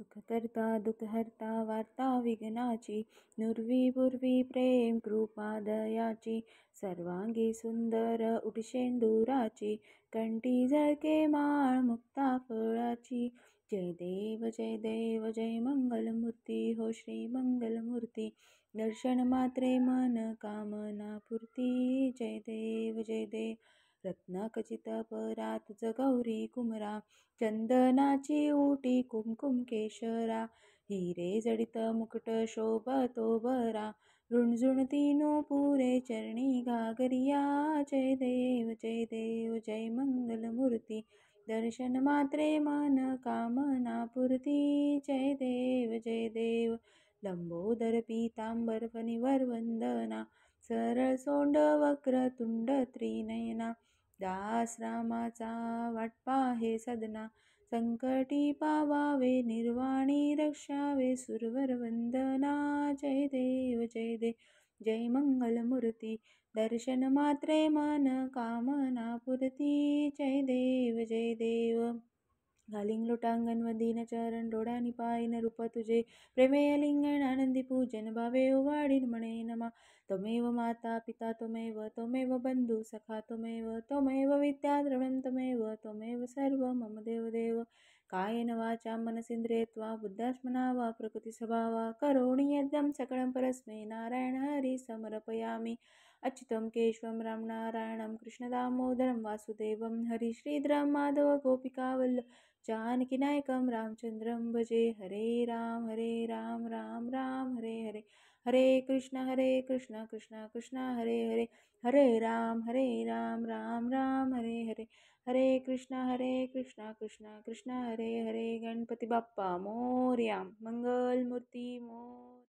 सुखकर्ता दुःखहर्ता वार्ता विघ्नाची, नुर्वी पूर्वी प्रेम कृपा दयाची, सर्वांगी सुंदर उटशेंदुराची, कंठी झळके माळ मुक्ता फळाची. जय देव जय देव जय मंगलमूर्ती हो श्री मंगलमूर्ती, दर्शन मात्रे मन कामना पूर्ती. जय देव जय देव. रत्नाखचित परा तुझ गौरी कुमरा, चंदनाची उटी कुमकुम केशरा, हिरे जडित मुकुट शोभतो बरा, रुणझुणती पुरे चरणी घागरिया. जय देव जय मंगलमूर्ती, दर्शन मात्रे मन कामना पूर्ती. जय देव. लंबोदर पीतांबर फणीवर वंदना, सरळ सोंड वक्रतुंड त्रिनयना, दास रामाचा वाटपा हे सदना, संकटी पावावे निर्वाणी रक्षावे सुरवर वंदना. जय देव जय मंगलमूर्ती, दर्शन मात्रे मन कामना पूर्ती. जय देव. घालिंग लोटांगण वदीन चरण डोळ्यानी पायन रूप तुझे, प्रेमे अलिंगन आनंदी पूजन भावे ओवाळीन म्हणे नमा. त्वमेव माता पिता त्वमेव बंधू सखा त्वमेव विद्या द्रविणं त्वमेव सर्व मम देव. कायेन वाचा मनसेंद्रिये त्वा बुद्ध्यात्मना वा प्रकृती स्वभावा, करोमि यज्ञं सकलं परस्मै नारायण हरि समर्पयामि. अच्युतं केशवं राम नारायणं कृष्ण दामोदरं वासुदेवं, हरि श्रीधरं माधव गोपिकावल्लभ जानकीनायकं रामचंद्रं भजे. हरे राम राम राम हरे हरे कृष्ण कृष्ण कृष्ण हरे हरे, हरे राम राम राम हरे हरे, हरे कृष्ण कृष्ण कृष्ण हरे हरे. गणपती बाप्पा मोरया, मंगल मूर्ती मोर.